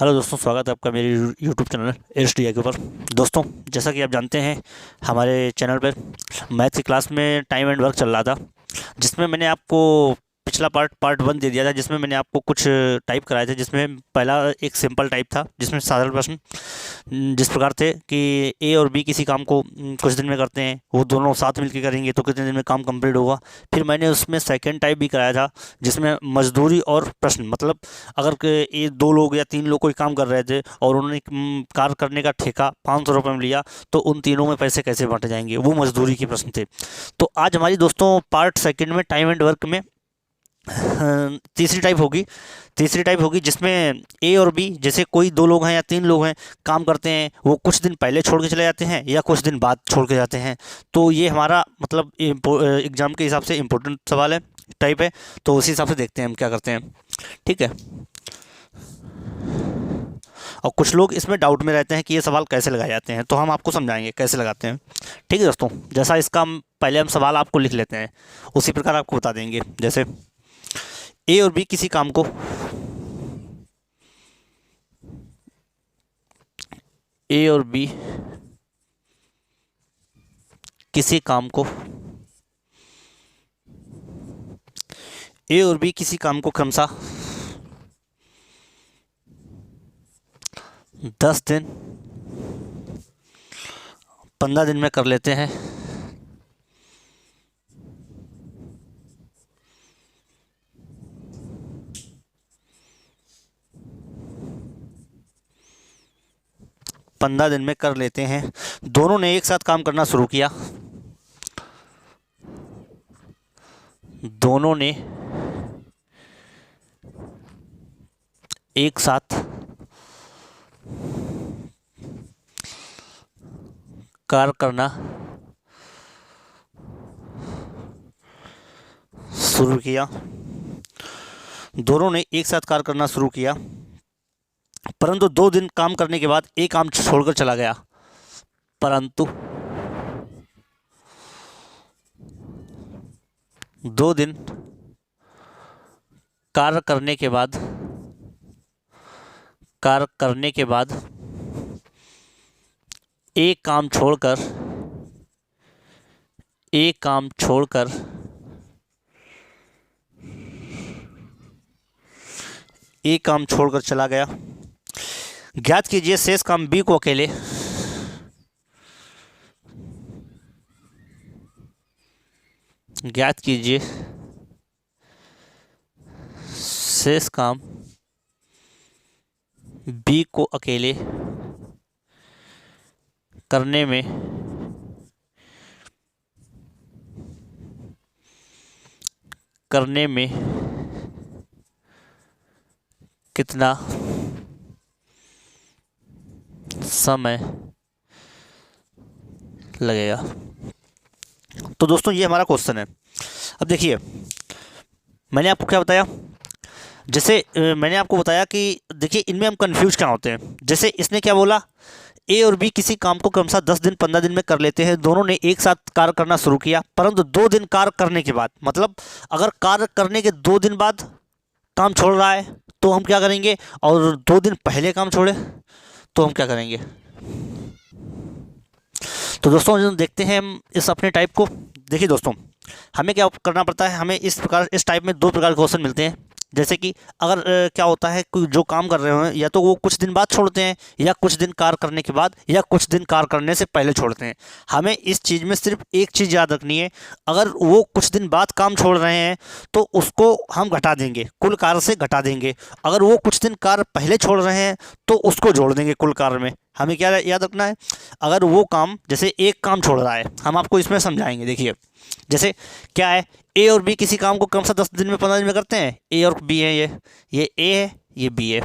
Hello दोस्तों, स्वागत है आपका मेरे यूट्यूब चैनल एच.डी.आई के ऊपर। दोस्तों, जैसा कि आप जानते हैं, हमारे चैनल पर मैथ की क्लास में टाइम एंड वर्क चल रहा था, जिसमें मैंने आपको पिछला पार्ट 1 दे दिया था, जिसमें मैंने आपको कुछ टाइप कराए थे। जिसमें पहला एक सिंपल टाइप था, जिसमें साधारण प्रश्न जिस प्रकार थे कि ए और बी किसी काम को कुछ दिन में करते हैं, वो दोनों साथ मिलकर करेंगे तो कितने दिन में काम कंप्लीट होगा। फिर मैंने उसमें सेकंड टाइप भी कराया था, जिसमें मजदूरी और प्रश्न, मतलब अगर ये 2 लोग या 3 लोग कोई काम कर रहे थे और उन्होंने कार्य करने का ठेका 500 रुपये में लिया, तो उन तीनों में पैसे कैसे बांटे जाएंगे, वो मजदूरी के प्रश्न थे। तो आज हमारी दोस्तों पार्ट सेकंड में टाइम एंड वर्क में तीसरी टाइप होगी जिसमें ए और बी, जैसे कोई 2 लोग हैं या 3 लोग हैं, काम करते हैं, वो कुछ दिन पहले छोड़ के चले जाते हैं या कुछ दिन बाद छोड़ के जाते हैं। तो ये हमारा मतलब एग्ज़ाम के हिसाब से इम्पोर्टेंट सवाल है, टाइप है। तो उसी हिसाब से देखते हैं हम क्या करते हैं, ठीक है। और कुछ लोग इसमें डाउट में रहते हैं कि ये सवाल कैसे लगाए जाते हैं, तो हम आपको समझाएंगे कैसे लगाते हैं, ठीक है दोस्तों। जैसा इसका पहले हम सवाल आपको लिख लेते हैं, उसी प्रकार आपको बता देंगे। जैसे ए और बी किसी काम को ए और बी किसी काम को ए और बी किसी काम को क्रमशः 10 दिन 15 दिन में कर लेते हैं। दोनों ने एक साथ काम करना शुरू किया। दोनों ने एक साथ कार्य करना शुरू किया। परंतु 2 दिन काम करने के बाद एक काम छोड़कर चला गया। परंतु 2 दिन कार्य करने के बाद एक काम छोड़कर चला गया। ज्ञात कीजिए शेष काम बी को अकेले करने में कितना समय लगेगा। तो दोस्तों, ये हमारा क्वेश्चन है। अब देखिए, मैंने आपको क्या बताया, जैसे मैंने आपको बताया कि देखिए इनमें हम कंफ्यूज क्या होते हैं। जैसे इसने क्या बोला, ए और बी किसी काम को क्रमशः 10 दिन 15 दिन में कर लेते हैं। दोनों ने एक साथ कार्य करना शुरू किया, परंतु 2 दिन कार्य करने के बाद, मतलब अगर कार्य करने के 2 दिन बाद काम छोड़ रहा है तो हम क्या करेंगे, और 2 दिन पहले काम छोड़े तो हम क्या करेंगे। तो दोस्तों, देखते हैं हम इस अपने टाइप को। देखिए दोस्तों, हमें क्या करना पड़ता है, हमें इस टाइप में 2 प्रकार के क्वेश्चन मिलते हैं। जैसे कि अगर क्या होता है, कोई जो काम कर रहे हो या तो वो कुछ दिन बाद छोड़ते हैं, या कुछ दिन कार्य करने के बाद, या कुछ दिन कार्य करने से पहले छोड़ते हैं। हमें इस चीज़ में सिर्फ एक चीज़ याद रखनी है, अगर वो कुछ दिन बाद काम छोड़ रहे हैं तो उसको हम घटा देंगे, कुल कार्य से घटा देंगे। अगर वो कुछ दिन कार्य पहले छोड़ रहे हैं तो उसको जोड़ देंगे कुल कार्य में। हमें क्या याद रखना है, अगर वो काम, जैसे एक काम छोड़ रहा है, हम आपको इसमें समझाएंगे। देखिए, जैसे क्या है, ए और बी किसी काम को क्रमशः 10 दिन में 15 दिन में करते हैं। ए और बी है, ये ए है, ये बी है।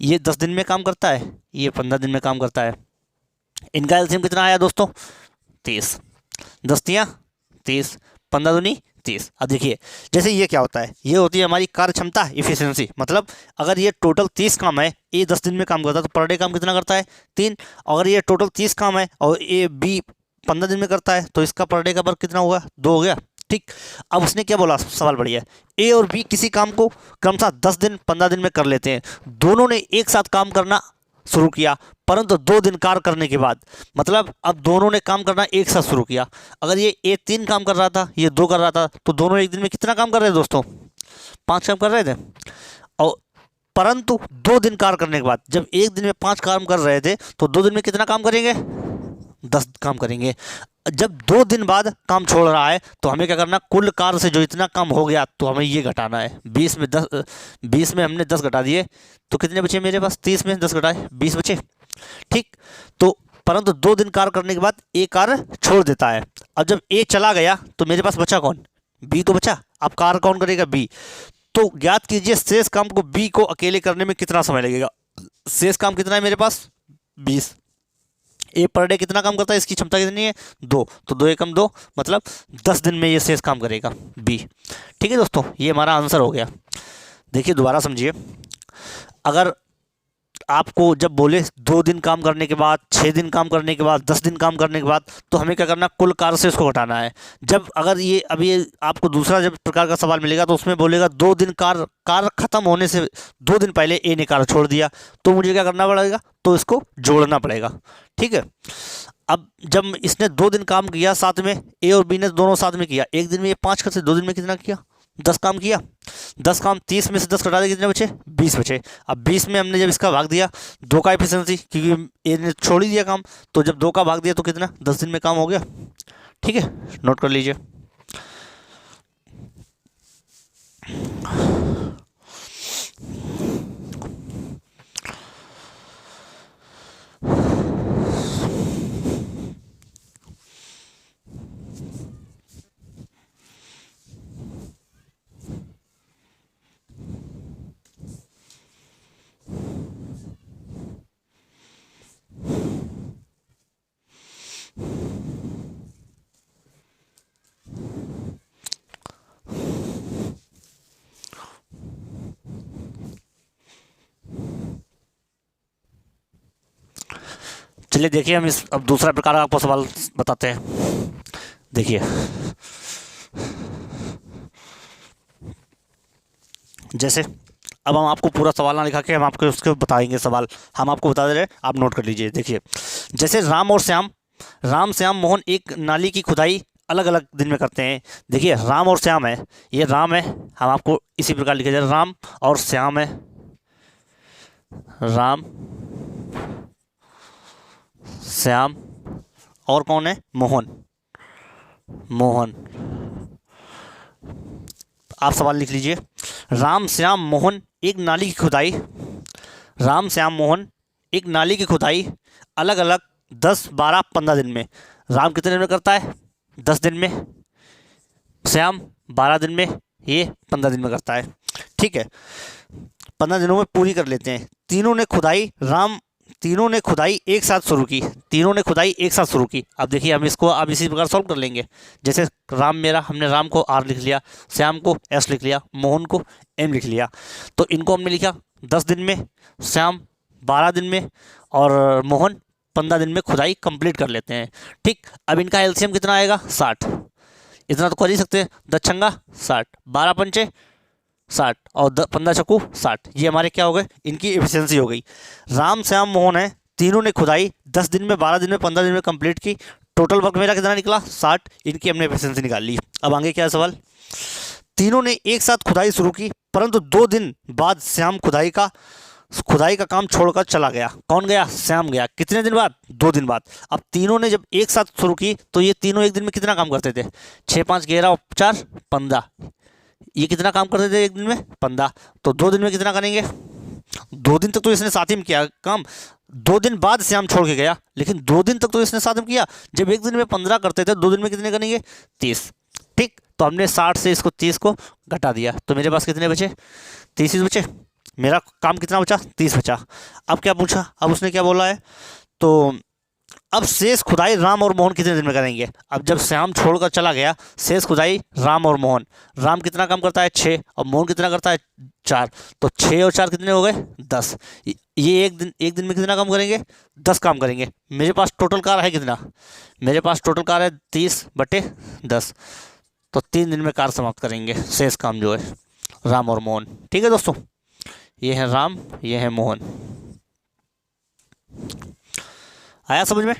ये 10 दिन में काम करता है, ये 15 दिन में काम करता है। इनका एलसीएम कितना आया दोस्तों, 30। 10 तियाँ 30, 15 दूनी 30। अब देखिए, जैसे ये क्या होता है, ये होती है हमारी कार्य क्षमता, इफिशियंसी। मतलब अगर ये टोटल 30 काम है, ए 10 दिन में काम करता है, तो पर डे काम कितना करता है, 3। अगर ये टोटल 30 काम है और ए बी 15 दिन में करता है, तो इसका पर डे का वर्क कितना हुआ, 2 हो गया। ठीक। अब उसने क्या बोला, सवाल बढ़िया है, ए और बी किसी काम को क्रमशः 10 दिन 15 दिन में कर लेते हैं। दोनों ने एक साथ काम करना शुरू किया, परंतु 2 दिन कार्य करने के बाद, मतलब अब दोनों ने काम करना एक साथ शुरू किया। अगर ये ए 3 काम कर रहा था, ये 2 कर रहा था, तो दोनों एक दिन में कितना काम कर रहे थे दोस्तों? 5 काम कर रहे थे। और परंतु 2 दिन कार्य करने के बाद, जब एक दिन में 5 काम कर रहे थे, तो 2 दिन में कितना काम करेंगे? 10 काम करेंगे। जब 2 दिन बाद काम छोड़ रहा है, तो हमें क्या करना, कुल कार्य से जो इतना काम हो गया तो हमें ये घटाना है। 20 में हमने 10 घटा दिए, तो कितने बचे मेरे पास? 30 में 10 घटाए 20 बचे। ठीक। तो परंतु 2 दिन कार्य करने के बाद ए कार्य छोड़ देता है। अब जब ए चला गया तो मेरे पास बचा कौन? बी तो बचा। अब कार्य कौन करेगा? बी। तो ज्ञात कीजिए शेष काम को बी को अकेले करने में कितना समय लगेगा। शेष काम कितना है मेरे पास? 20। ए पर डे कितना काम करता है? इसकी क्षमता कितनी है? 2। तो 2 एकम 2, मतलब 10 दिन में ये शेष काम करेगा बी। ठीक है दोस्तों, ये हमारा आंसर हो गया। देखिए दोबारा समझिए, अगर आपको जब बोले 2 दिन काम करने के बाद, 6 दिन काम करने के बाद, 10 दिन काम करने के बाद, तो हमें क्या करना, कुल कार्य से उसको घटाना है। जब अगर ये अभी आपको दूसरा जब प्रकार का सवाल मिलेगा, तो उसमें बोलेगा 2 दिन कार्य खत्म होने से 2 दिन पहले ए ने कार्य छोड़ दिया, तो मुझे क्या करना पड़ेगा? तो इसको जोड़ना पड़ेगा। ठीक है। अब जब इसने 2 दिन काम किया साथ में, ए और बी ने दोनों साथ में किया, एक दिन में ये 5 करते, 2 दिन में कितना किया? 10 काम किया। 10 काम, 30 में से 10 घटा दे, कितने बचे? 20 बचे। अब 20 में हमने जब इसका भाग दिया, 2 का एफिशिएंसी, क्योंकि ए ने छोड़ ही दिया काम, तो जब 2 का भाग दिया तो कितना? 10 दिन में काम हो गया। ठीक है, नोट कर लीजिए। चलिए देखिए, हम इस अब दूसरा प्रकार का आपको सवाल बताते हैं। देखिए, जैसे अब हम आपको पूरा सवाल ना लिखा के हम आपको उसके बताएंगे सवाल, हम आपको बता दे रहे हैं, आप नोट कर लीजिए। देखिए, जैसे राम, श्याम, मोहन एक नाली की खुदाई अलग अलग दिन में करते हैं। देखिए, राम और श्याम है, ये राम है, हम आपको इसी प्रकार लिखे जाए, राम और श्याम है, राम, श्याम, और कौन है? मोहन। आप सवाल लिख लीजिए, राम श्याम मोहन एक नाली की खुदाई, राम श्याम मोहन एक नाली की खुदाई अलग अलग 10, 12, 15 दिन में। राम कितने दिन में करता है? 10 दिन में। श्याम 12 दिन में, ये 15 दिन में करता है। ठीक है, 15 दिनों में पूरी कर लेते हैं। तीनों ने खुदाई एक साथ शुरू की। अब देखिए, हम इसको अब इसी प्रकार सॉल्व कर लेंगे। जैसे राम मेरा, हमने राम को आर लिख लिया, श्याम को एस लिख लिया, मोहन को एम लिख लिया। तो इनको हमने लिखा 10 दिन में, श्याम 12 दिन में और मोहन 15 दिन में खुदाई कंप्लीट कर लेते हैं। ठीक। अब इनका एलसीएम कितना आएगा? 60। इतना तो कर ही सकते हैं, 10 छंगा 60, 12 पंचे 60 और 15 चक्कू 60। ये हमारे क्या हो गए? इनकी एफिशिएंसी हो गई। राम श्याम मोहन है, तीनों ने खुदाई 10 दिन में, 12 दिन में, 15 दिन में कंप्लीट की। टोटल वर्क मेरा कितना निकला? 60। इनकी हमने एफिशिएंसी निकाल ली। अब आगे क्या है सवाल? तीनों ने एक साथ खुदाई शुरू की, परंतु 2 दिन बाद श्याम खुदाई का काम छोड़कर चला गया। कौन गया? श्याम गया। कितने दिन बाद? 2 दिन बाद। अब तीनों ने जब एक साथ शुरू की, तो ये तीनों एक दिन में कितना काम करते थे? 6, 5, 11 और 4, 15। ये कितना काम करते थे एक दिन में? 15। तो 2 दिन में कितना करेंगे? 2 दिन तक तो इसने साथ ही में किया काम। 2 दिन बाद श्याम छोड़ के गया, लेकिन 2 दिन तक तो इसने साथ में किया। जब एक दिन में 15 करते थे, 2 दिन में कितने करेंगे? 30। ठीक। तो हमने 60 से इसको 30 को घटा दिया, तो मेरे पास कितने बचे? 30 बचे। मेरा काम कितना बचा? 30 बचा। अब क्या पूछा? अब उसने क्या बोला है? तो अब शेष खुदाई राम और मोहन कितने दिन में करेंगे? अब जब श्याम छोड़कर चला गया, शेष खुदाई राम और मोहन। राम कितना काम करता है? 6। और मोहन कितना करता है? 4। तो 6 और 4 कितने हो गए? 10। ये एक दिन में कितना काम करेंगे? 10 काम करेंगे। मेरे पास टोटल कार्य है कितना? मेरे पास टोटल कार्य है 30/10। तो 3 दिन में कार्य समाप्त करेंगे शेष काम जो है राम और मोहन। ठीक है दोस्तों, ये है राम, ये है मोहन। आया समझ में?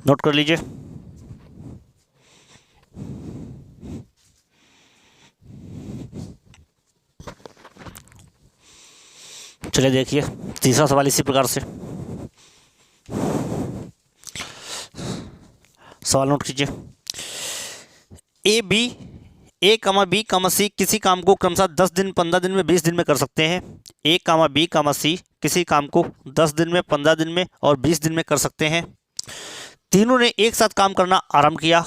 नोट कर लीजिए। चलिए देखिए तीसरा सवाल इसी प्रकार से। सवाल नोट कीजिए। ए कामा बी कामा सी किसी काम को क्रमशः 10 दिन, 15 दिन में, 20 दिन में कर सकते हैं। ए कामा बी कामा सी किसी काम को 10 दिन में, 15 दिन में और 20 दिन में कर सकते हैं। तीनों ने एक साथ काम करना आरंभ किया।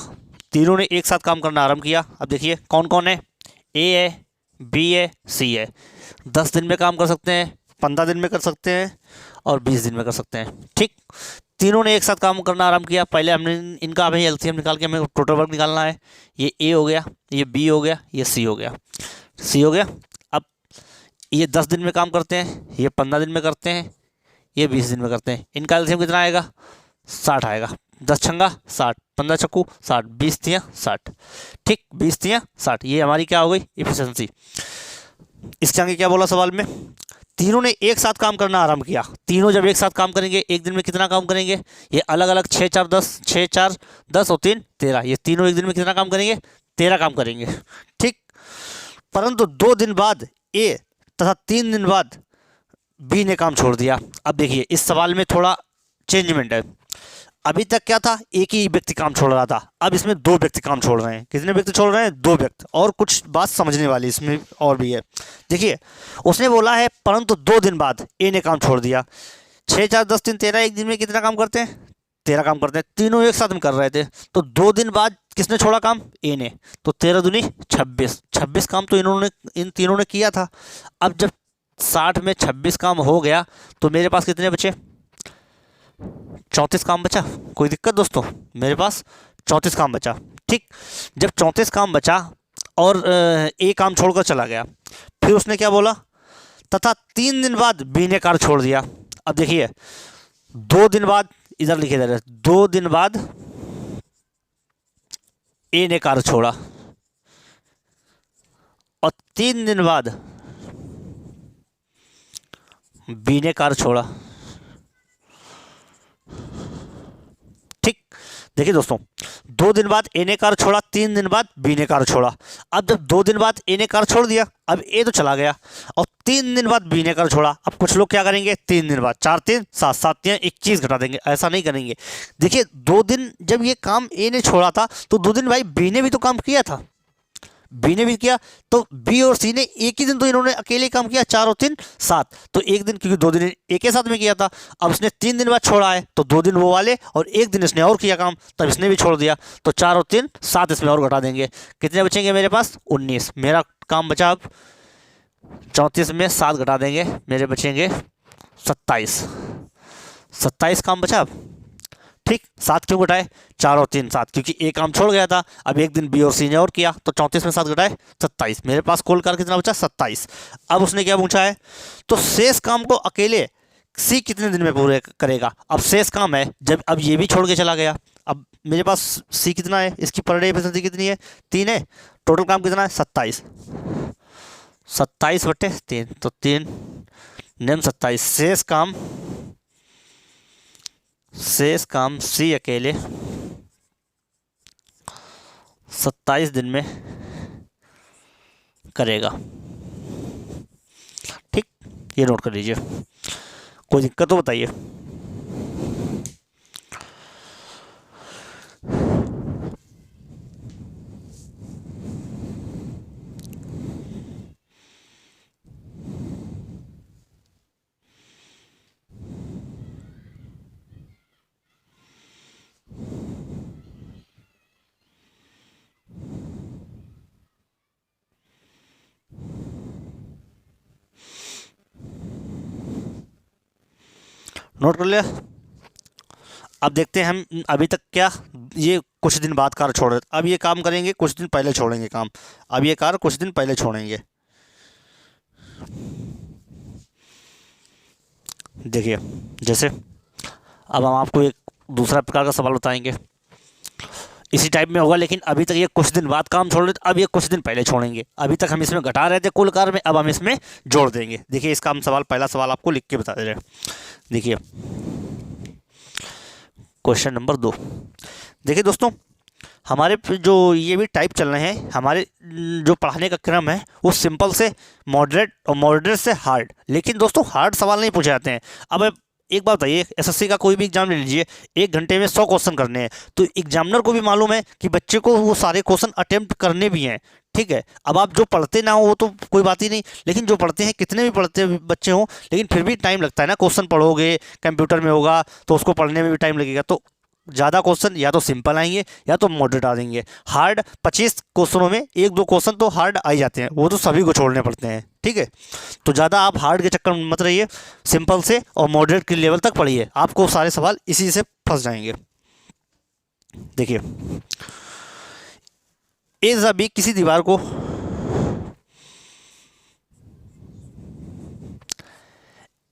तीनों ने एक साथ काम करना आरंभ किया। अब देखिए कौन कौन है। ए है, बी है, सी है। 10 दिन में काम कर सकते हैं, 15 दिन में कर सकते हैं और 20 दिन में कर सकते हैं। ठीक, तीनों ने एक साथ काम करना आरंभ किया। पहले हमने इनका अभी एलसीएम निकाल के हमें टोटल वर्क निकालना है। ये ए हो गया, ये बी हो गया, ये सी हो गया। सी हो गया। अब ये 10 दिन में काम करते हैं, ये 15 दिन में करते हैं, ये 20 दिन में करते हैं। इनका एलसीएम कितना आएगा? 60 आएगा। 10 छंगा 60, 15 चक्कू 60, 20 तियाँ 60। ठीक, 20 तियाँ 60, ये हमारी क्या हो गई? इफिशिएंसी। इसके आगे क्या बोला सवाल में? तीनों ने एक साथ काम करना आरंभ किया। तीनों जब एक साथ काम करेंगे एक दिन में कितना काम करेंगे? ये अलग अलग 6 4 10, 6 4 10 और 3 13। ये तीनों एक दिन में कितना काम करेंगे? 13 काम करेंगे। ठीक, परंतु 2 दिन बाद ए तथा 3 दिन बाद बी ने काम छोड़ दिया। अब देखिए इस सवाल में थोड़ा चेंजमेंट है। अभी तक क्या था? एक ही व्यक्ति काम छोड़ रहा था। अब इसमें 2 व्यक्ति काम छोड़ रहे हैं। कितने व्यक्ति छोड़ रहे हैं? 2 व्यक्ति। और कुछ बात समझने वाली इसमें और भी है। देखिए उसने बोला है परंतु 2 दिन बाद ए ने काम छोड़ दिया। 6 4 10 3 13 एक दिन में कितना काम करते हैं? 13 काम करते हैं। तीनों एक साथ में कर रहे थे। तो 2 दिन बाद किसने छोड़ा काम? ए ने। तो 13 दूनी 26, 26 काम तो इन तीनों ने किया था। अब जब 60 में 26 काम हो गया तो मेरे पास कितने बचे? 34 काम बचा। कोई दिक्कत दोस्तों? मेरे पास 34 काम बचा। ठीक, जब 34 काम बचा और ए काम छोड़कर चला गया, फिर उसने क्या बोला? तथा 3 दिन बाद बी ने कार्य छोड़ दिया। अब देखिए 2 दिन बाद, इधर लिखे जा रहे हैं, 2 दिन बाद ए ने कार्य छोड़ा और 3 दिन बाद बी ने कार्य छोड़ा। ठीक, देखिए दोस्तों 2 दिन बाद ए ने कार्य छोड़ा, 3 दिन बाद बी ने कार्य छोड़ा। अब जब 2 दिन बाद ए ने कार्य छोड़ दिया, अब ए तो चला गया और 3 दिन बाद बी ने कार्य छोड़ा। अब कुछ लोग क्या करेंगे? 3 दिन बाद 4 3 7 7 3 21 घटा देंगे। ऐसा नहीं करेंगे। देखिए 2 दिन जब ये काम ए ने छोड़ा था तो 2 दिन भाई बी ने भी तो काम किया था। बी ने भी किया तो बी और सी ने एक ही दिन तो इन्होंने अकेले काम किया। 4 और 3 7, तो एक दिन, क्योंकि 2 दिन एक के साथ में किया था। अब उसने 3 दिन बाद छोड़ा है तो 2 दिन वो वाले और एक दिन इसने और किया काम, तब इसने भी छोड़ दिया। तो 4 और 3 7 इसमें और घटा देंगे। कितने बचेंगे मेरे पास? 19। मेरा काम बचा अब 34 में 7 घटा देंगे, मेरे बचेंगे 27। 27 काम बचा अब। ठीक, 7 क्यों घटाए? 4 और 3 7, क्योंकि एक काम छोड़ गया था। अब एक दिन बी और सी ने और किया तो 34 में 7 घटाए 27। मेरे पास कुल कार्य कितना बचा? 27। अब उसने क्या पूछा है? तो शेष काम को अकेले सी कितने दिन में पूरे करेगा? अब शेष काम है जब अब ये भी छोड़ के चला गया। अब मेरे पास सी कितना है? इसकी पर डे एफिशिएंसी कितनी है? 3 है। टोटल काम कितना है? 27। 27/3, तो 3 निम 27। शेष काम सी अकेले 27 दिन में करेगा। ठीक, ये नोट कर लीजिए। कोई दिक्कत तो बताइए। नोट कर लिया। अब देखते हैं हम अभी तक क्या ये कुछ दिन बाद कार्य छोड़ रहे थे, अब ये काम करेंगे, कुछ दिन पहले छोड़ेंगे काम, अब ये कार्य कुछ दिन पहले छोड़ेंगे। देखिए जैसे अब हम आपको एक दूसरा प्रकार का सवाल बताएंगे, इसी टाइप में होगा, लेकिन अभी तक ये कुछ दिन बाद काम छोड़ रहे थे, अब ये कुछ दिन पहले छोड़ेंगे। अभी तक हम इसमें घटा रहे थे कुल कार्य में, अब हम इसमें जोड़ देंगे। देखिए इसका हम सवाल, पहला सवाल आपको लिख के बता दे रहे हैं। देखिए क्वेश्चन नंबर 2। देखिए दोस्तों, हमारे जो ये भी टाइप चल रहे हैं, हमारे जो पढ़ाने का क्रम है वो सिंपल से मॉडरेट और मॉडरेट से हार्ड, लेकिन दोस्तों हार्ड सवाल नहीं पूछे जाते हैं। अब एक बात बताइए, एसएससी का कोई भी एग्जाम ले लीजिए, 1 घंटे में 100 क्वेश्चन करने हैं, तो एग्जामिनर को भी मालूम है कि बच्चे को वो सारे क्वेश्चन अटेम्प्ट करने भी हैं, ठीक है। अब आप जो पढ़ते ना हो वो तो कोई बात ही नहीं, लेकिन जो पढ़ते हैं, कितने भी पढ़ते बच्चे हों, लेकिन फिर भी टाइम लगता है ना। क्वेश्चन पढ़ोगे, कंप्यूटर में होगा तो उसको पढ़ने में भी टाइम लगेगा, तो ज़्यादा क्वेश्चन या तो सिंपल आएंगे या तो मॉडरेट आ देंगे। हार्ड 25 क्वेश्चनों में 1-2 क्वेश्चन तो हार्ड आ ही जाते हैं, वो तो सभी को छोड़ने पड़ते हैं, ठीक है। तो ज़्यादा आप हार्ड के चक्कर में मत रहिए, सिंपल से और मॉडरेट के लेवल तक पढ़िए, आपको सारे सवाल इसी से फंस जाएंगे। देखिए ए तथा बी किसी दीवार को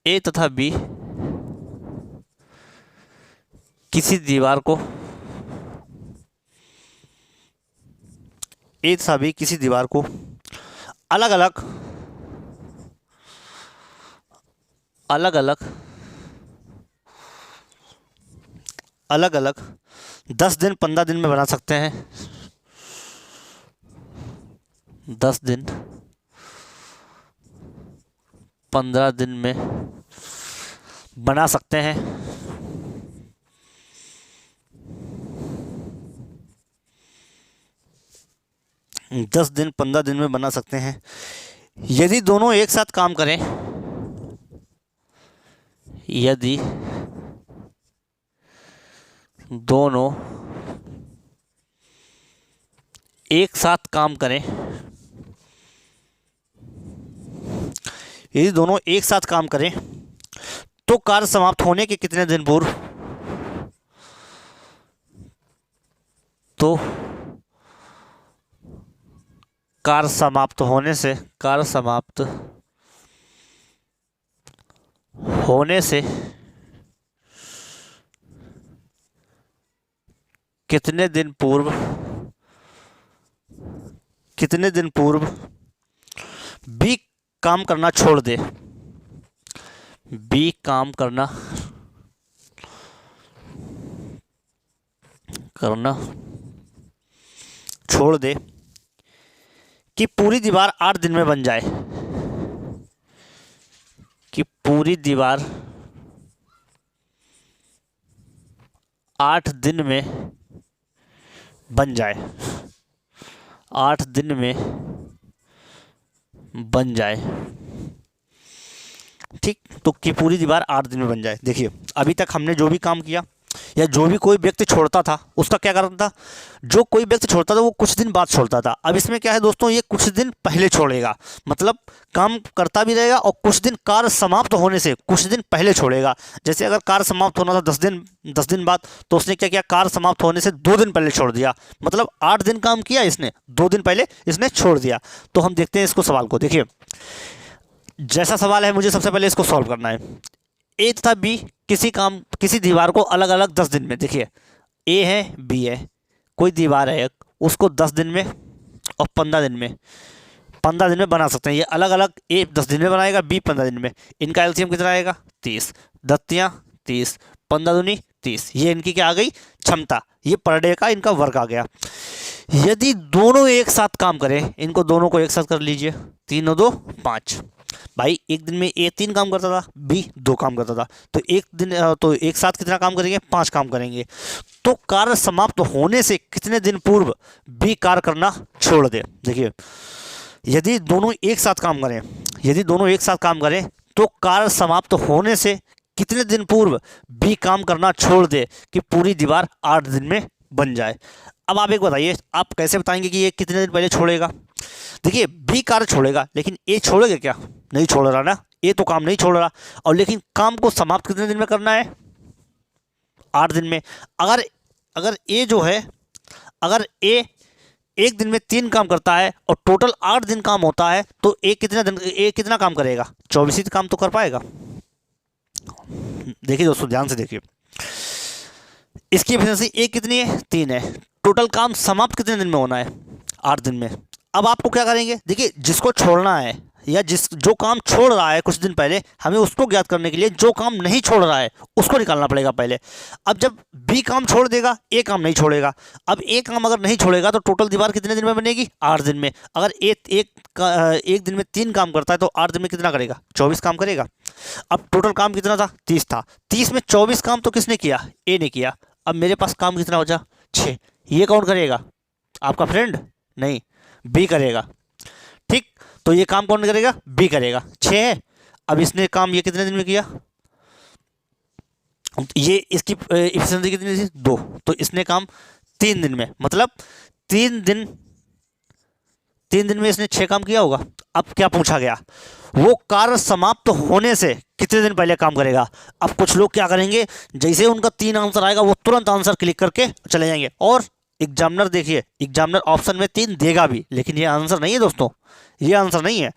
ए तथा बी किसी दीवार को ए तथा बी किसी दीवार को अलग अलग अलग अलग अलग अलग 10 दिन 15 दिन में बना सकते हैं। 10 दिन 15 दिन में बना सकते हैं। 10 दिन 15 दिन में बना सकते हैं यदि दोनों एक साथ काम करें। यदि दोनों एक साथ काम करें, यदि दोनों एक साथ काम करें तो कार्य समाप्त होने के कितने दिन पूर्व, तो कार्य समाप्त होने से कितने दिन पूर्व बी काम करना छोड़ दे। बी काम करना छोड़ दे कि पूरी दीवार 8 दिन में बन जाए। कि पूरी दीवार 8 दिन में बन जाए। 8 दिन में बन जाए, ठीक। तो कि पूरी दीवार 8 दिन में बन जाए। देखिए अभी तक हमने जो भी काम किया या जो भी कोई व्यक्ति छोड़ता था उसका क्या कारण था, जो कोई व्यक्ति छोड़ता था वो कुछ दिन बाद छोड़ता था। अब इसमें क्या है दोस्तों, ये कुछ दिन पहले छोड़ेगा, मतलब काम करता भी रहेगा और कुछ दिन कार्य समाप्त होने से कुछ दिन पहले छोड़ेगा। जैसे अगर कार्य समाप्त होना था 10 दिन बाद, तो उसने क्या किया, कार्य समाप्त होने से 2 दिन पहले छोड़ दिया, मतलब 8 दिन काम किया इसने, 2 दिन पहले इसने छोड़ दिया। तो हम देखते हैं इसको सवाल को। देखिए जैसा सवाल है, मुझे सबसे पहले इसको सॉल्व करना है। ए तथा बी किसी दीवार को अलग अलग 10 दिन में, देखिए ए है बी है, कोई दीवार है एक, उसको 10 दिन में और 15 दिन में बना सकते हैं। ये अलग अलग, ए 10 दिन में बनाएगा, बी 15 दिन में। इनका एलसीएम कितना आएगा, 30, दत्तियाँ 30, 15 दूनी 30। ये इनकी क्या आ गई, क्षमता, ये पर डे का इनका वर्क आ गया। यदि दोनों एक साथ काम करें, इनको दोनों को एक साथ कर लीजिए, 3 और 2 5। भाई एक दिन में ए 3 काम करता था, बी 2 काम करता था, तो एक साथ कितना काम करेंगे, 5 काम करेंगे। तो कार्य समाप्त होने से कितने दिन पूर्व बी कार्य करना छोड़ दे। देखिए यदि दोनों एक साथ काम करें तो कार्य समाप्त होने से कितने दिन पूर्व बी काम करना छोड़ दे कि पूरी दीवार 8 दिन में बन जाए। अब आप एक बताइए, आप कैसे बताएंगे कि ये कितने दिन पहले छोड़ेगा। देखिए बी कार्य छोड़ेगा, लेकिन ए छोड़ेगा क्या, नहीं छोड़ रहा ना, ए तो काम नहीं छोड़ रहा, और लेकिन काम को समाप्त कितने दिन में करना है, 8 दिन में। अगर अगर ए जो है, अगर ए एक दिन में 3 काम करता है और टोटल 8 दिन काम होता है, तो ए कितना काम करेगा? 24 ही काम तो कर पाएगा। देखिए दोस्तों, ध्यान से देखिए, इसकी एफिशिएंसी ए कितनी है? 3 है। टोटल काम समाप्त कितने दिन में होना है? 8 दिन में। अब आपको क्या करेंगे, देखिए जिसको छोड़ना है या जो काम छोड़ रहा है कुछ दिन पहले, हमें उसको ज्ञात करने के लिए जो काम नहीं छोड़ रहा है उसको निकालना पड़ेगा पहले। अब जब बी काम छोड़ देगा, ए काम नहीं छोड़ेगा। अब ए काम अगर नहीं छोड़ेगा तो टोटल दीवार कितने दिन में बनेगी? 8 दिन में। अगर एक दिन में 3 काम करता है तो 8 दिन में कितना करेगा? 24 काम करेगा। अब टोटल काम कितना था? 30 था। 30 में 24 काम तो किसने किया? ए ने किया। अब मेरे पास काम कितना हो जा? 6। ये कौन करेगा? आपका फ्रेंड नहीं, बी करेगा। ठीक, तो ये काम कौन करेगा? बी करेगा। 6 है। अब इसने काम ये कितने दिन में किया? ये इसकी एफिशिएंसी कितनी थी? 2। तो इसने काम 3 दिन में, मतलब 3 दिन 3 दिन में इसने 6 काम किया होगा। अब क्या पूछा गया? वो कार्य समाप्त होने से कितने दिन पहले काम करेगा। अब कुछ लोग क्या करेंगे, जैसे उनका 3 आंसर आएगा वो तुरंत आंसर क्लिक करके चले जाएंगे। और एग्जामिनर देखिए, एग्जामिनर ऑप्शन में 3 देगा भी, लेकिन ये आंसर नहीं है दोस्तों, ये आंसर नहीं है।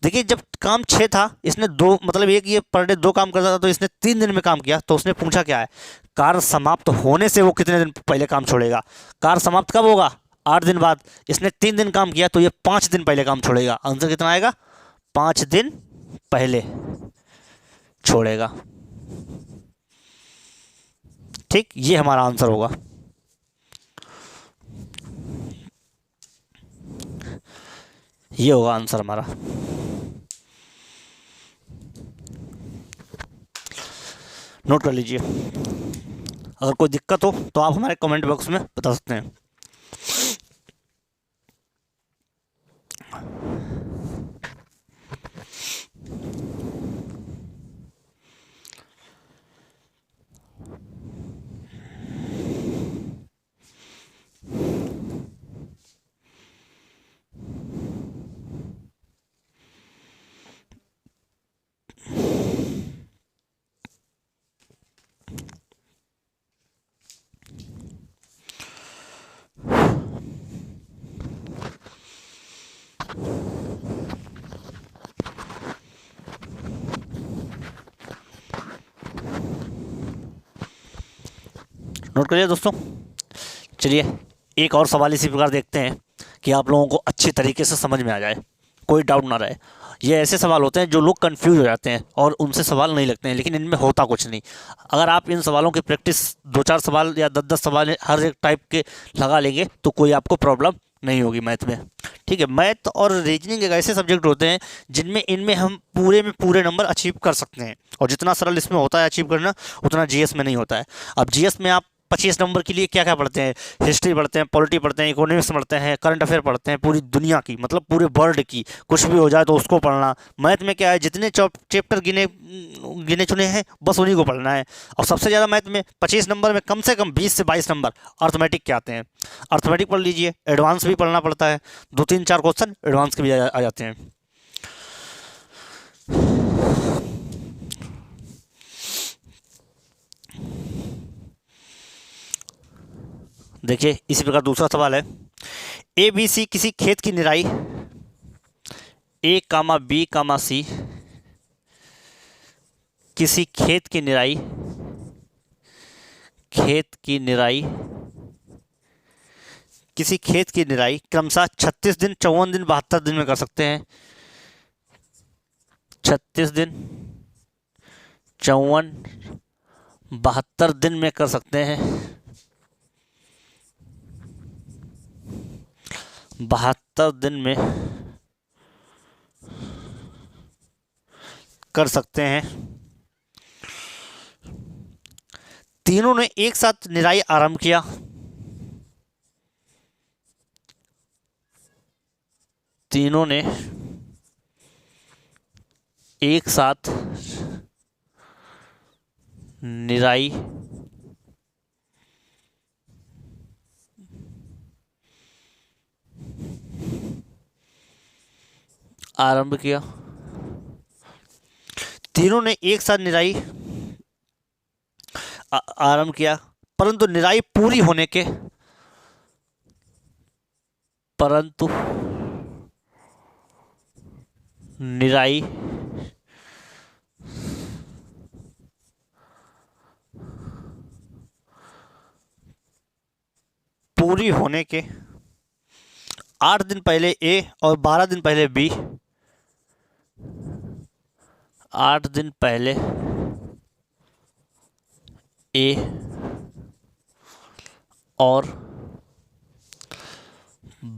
देखिए जब काम 6 था, इसने 2, मतलब एक ये पर डे 2 काम करता था, तो इसने 3 दिन में काम किया। तो उसने पूछा क्या है, कार्य समाप्त होने से वो कितने दिन पहले काम छोड़ेगा। कार्य समाप्त कब होगा? 8 दिन बाद। इसने 3 दिन काम किया तो ये 5 दिन पहले काम छोड़ेगा। आंसर कितना आएगा? 5 दिन पहले छोड़ेगा। ठीक, ये हमारा आंसर होगा। ये होगा आंसर हमारा। नोट कर लीजिए। अगर कोई दिक्कत हो तो आप हमारे कमेंट बॉक्स में बता सकते हैं। नोट करिए दोस्तों। चलिए एक और सवाल इसी प्रकार देखते हैं कि आप लोगों को अच्छी तरीके से समझ में आ जाए, कोई डाउट ना रहे। ये ऐसे सवाल होते हैं जो लोग कंफ्यूज हो जाते हैं और उनसे सवाल नहीं लगते हैं, लेकिन इनमें होता कुछ नहीं। अगर आप इन सवालों की प्रैक्टिस 2-4 सवाल या 10-10 सवाल हर एक टाइप के लगा लेंगे तो कोई आपको प्रॉब्लम नहीं होगी मैथ में। ठीक है, मैथ और रीजनिंग एक ऐसे सब्जेक्ट होते हैं जिनमें इनमें हम पूरे में पूरे नंबर अचीव कर सकते हैं, और जितना सरल इसमें होता है अचीव करना, उतना जीएस में नहीं होता है। अब जीएस में आप 25 नंबर के लिए क्या क्या पढ़ते हैं? हिस्ट्री पढ़ते हैं, पॉलिटी पढ़ते हैं, इकोनॉमिक्स पढ़ते हैं, करंट अफेयर पढ़ते हैं, पूरी दुनिया की, मतलब पूरे वर्ल्ड की, कुछ भी हो जाए तो उसको पढ़ना। मैथ में क्या है, जितने चैप्टर गिने गिने चुने हैं बस उन्हीं को पढ़ना है। और सबसे ज़्यादा मैथ में 25 नंबर में कम से कम 20 से 22 नंबर अर्थमेटिक के आते हैं। अर्थमेटिक पढ़ लीजिए, एडवांस भी पढ़ना पड़ता है, 2-3-4 क्वेश्चन एडवांस के भी आ जाते हैं। देखिए इसी प्रकार दूसरा सवाल है, ए बी सी किसी खेत की निराई, ए कामा बी कामा सी किसी खेत की निराई, किसी खेत की निराई क्रमशः 36 दिन, 54 दिन, 72 दिन में कर सकते हैं। 36 दिन, 54, 72 दिन में कर सकते हैं। 72 दिन में कर सकते हैं। तीनों ने एक साथ निराई आरंभ किया। तीनों ने एक साथ निराई आरंभ किया। तीनों ने एक साथ निराई आरंभ किया, परंतु निराई पूरी होने के परंतु निराई पूरी होने के 8 दिन पहले ए और 12 दिन पहले बी, 8 दिन पहले ए और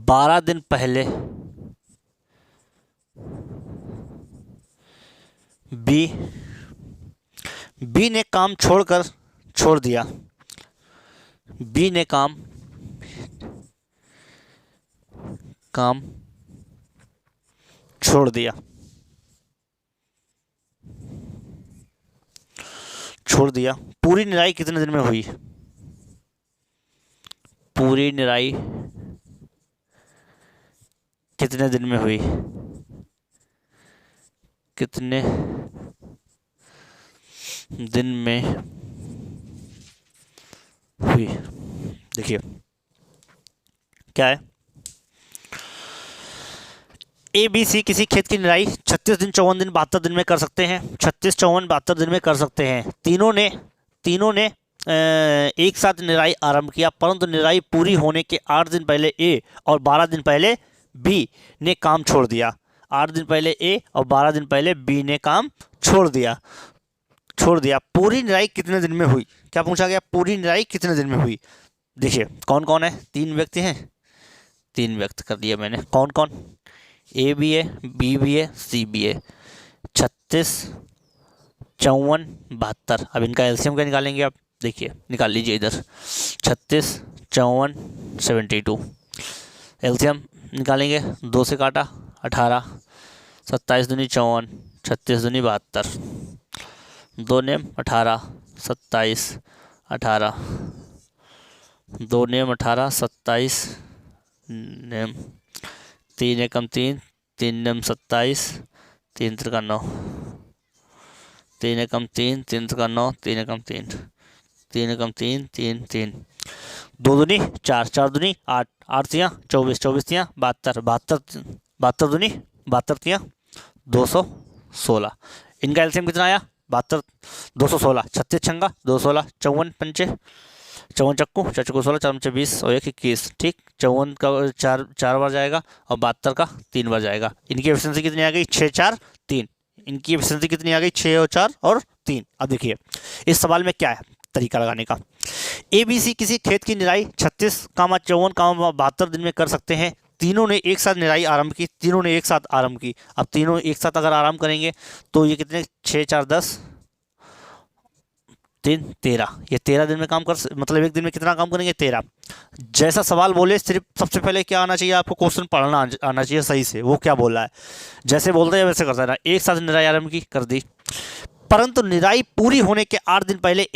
12 दिन पहले बी ने काम छोड़ दिया, बी ने काम छोड़ दिया, पूरी निराई कितने दिन में हुई? पूरी निराई कितने दिन में हुई? कितने दिन में हुई? देखिए क्या है, ए बी सी किसी खेत की निराई 36 दिन, 54 दिन, 72 दिन में कर सकते हैं। 36, 54, 72 दिन में कर सकते हैं। तीनों ने एक साथ निराई आरंभ किया, परंतु निराई पूरी होने के 8 दिन पहले ए और 12 दिन पहले बी ने काम छोड़ दिया। 8 दिन पहले ए और 12 दिन पहले बी ने काम छोड़ दिया। पूरी निराई कितने दिन में हुई? क्या पूछा गया? पूरी निराई कितने दिन में हुई? देखिए कौन कौन है, 3 व्यक्ति हैं, 3 व्यक्त कर दिया मैंने। कौन कौन? ए भी है, बी भी है, सी भी है। 36, 54, 72। अब इनका एलसीएम क्या निकालेंगे आप? देखिए निकाल लीजिए इधर। 36, 54, 72। एलसीएम निकालेंगे, 2 से काटा 18, 27 दूनी 54, 36 दूनी 72, 2 नेम 18, 27, 18, 2 नेम 18, 27 नेम, 3 एकम 3, 3 नेम 27, 3 त्रिका 9, 3 एकम 3, 3 त्रिका 9, 3 एकम 3, 3 एकम 3, 3, 3, 2 दूनी 4, 4 दूनी 8, 8 तियाँ 24, 24 तियाँ 72, 72 दूनी 72 तियाँ 216। इनका एलसीएम कितना आया? 72, 216, 36 छंगा 216, 54 पंचे, 54 चक्कू 4 चक्कू 16, 4 पंचे 20 और 1 21। ठीक, 54 का 4 बार जाएगा और 72 का 3 बार जाएगा। इनकी एफिशिएंसी कितनी आ गई? 6, 4, 3। इनकी एफिशिएंसी कितनी आ गई? 6 और 4 और 3। अब देखिए इस सवाल में क्या है तरीका लगाने का। ए बी सी किसी खेत की निराई 36, 54, 72 दिन में कर सकते हैं। तीनों ने एक साथ निराई आरंभ की, अब तीनों एक साथ अगर आरंभ करेंगे तो ये कितने? 6, 4, 10, 3, 13। ये 13 दिन में काम मतलब एक दिन में कितना काम करेंगे? 13। जैसा सवाल बोले सिर्फ सबसे पहले क्या आना चाहिए आपको? क्वेश्चन पढ़ना आना चाहिए सही से, वो क्या बोल रहा है। जैसे बोलते हैं वैसे करता है ना। एक साथ निराई आरंभ की, कर दी, परंतु निराई पूरी होने के 8 दिन पहले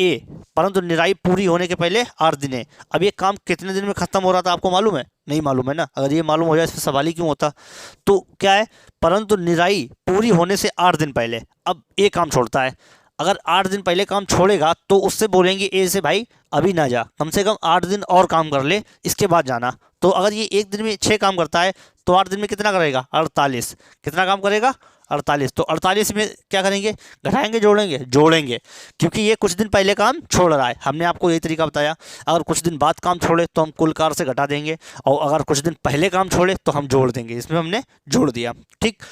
परंतु निराई पूरी होने के पहले 8 दिन है। अब ये काम कितने दिन में खत्म हो रहा था आपको मालूम है? नहीं मालूम है ना। अगर ये मालूम हो जाए इसमें सवाल ही क्यों होता। तो क्या है, परंतु निराई पूरी होने से 8 दिन पहले अब ए काम छोड़ता है। अगर 8 दिन पहले काम छोड़ेगा तो उससे बोलेंगे ए से भाई अभी ना जा, कम से कम 8 दिन और काम कर ले, इसके बाद जाना। तो अगर ये एक दिन में 6 काम करता है तो 8 दिन में कितना करेगा? 48। कितना काम करेगा? 48। तो 48 में क्या करेंगे? घटाएंगे, जोड़ेंगे, क्योंकि ये कुछ दिन पहले काम छोड़ रहा है। हमने आपको यही तरीका बताया। अगर कुछ दिन बाद काम छोड़े तो हम कुल कार से घटा देंगे, और अगर कुछ दिन पहले काम छोड़े तो हम जोड़ देंगे। इसमें हमने जोड़ दिया। ठीक,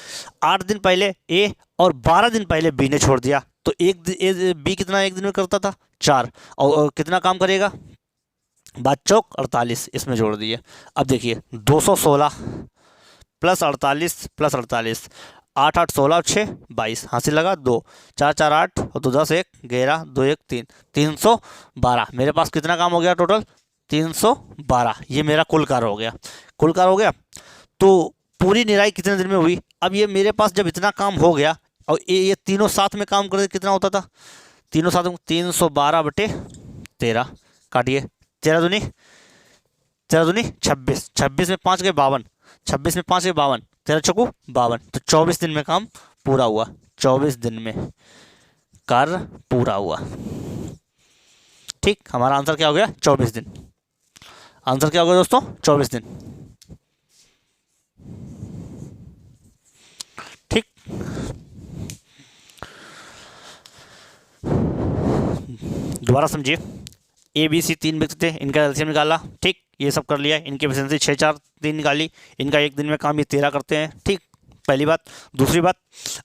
8 दिन पहले ए और 12 दिन पहले बी ने छोड़ दिया। तो बी कितना एक दिन में करता था? 4। और कितना काम करेगा? 5 चौक 48, इसमें जोड़ दिए। अब देखिए 216 प्लस 48 प्लस 48, 8, 8, 16 और 6, 22। हासिल लगा 2, 4, 4, 8 और 2, 10, 1, 11, 2, 1, 3, 312। मेरे पास कितना काम हो गया टोटल? 312। ये मेरा कुल कार्य हो गया। तो पूरी निराई कितने दिन में हुई? अब ये मेरे पास जब इतना काम हो गया और ये तीनों साथ में काम करते कितना होता था? तीनों साथ में 312/13 काटिए। 13 दूनी 26, 26 में 5 गए 52, 26 में 5 गए 52, 13 चौकू 52। तो 24 दिन में काम पूरा हुआ। 24 दिन में कार्य पूरा हुआ। ठीक, हमारा आंसर क्या हो गया? 24 दिन। आंसर क्या हो गया दोस्तों? 24 दिन। ठीक, दोबारा समझिए। ए बी सी 3 व्यक्ति थे, इनका एलसीएम निकाला। ठीक, ये सब कर लिया। इनकी एफिशिएंसी 6 4 3 निकाली। इनका एक दिन में काम ये 13 करते हैं। ठीक, पहली बात। दूसरी बात,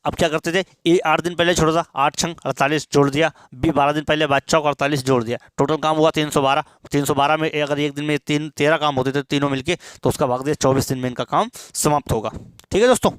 अब क्या करते थे? ए 8 दिन पहले छोड़ा था, 8 छंग 48 जोड़ दिया। बी 12 दिन पहले 12 चौक 48 जोड़ दिया। टोटल काम हुआ 312। 312 में अगर एक दिन में 13 काम होते थे तीनों मिलके, तो उसका भाग दिया 24 दिन में इनका काम समाप्त होगा। ठीक है दोस्तों।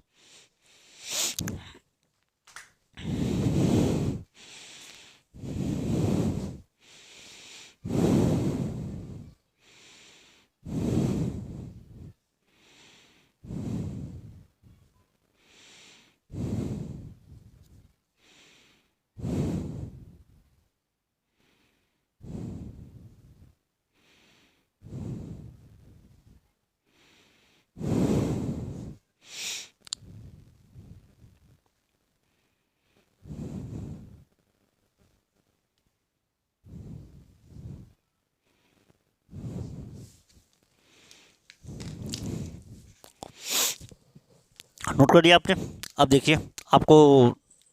नोट कर लिया आपने? अब देखिए, आपको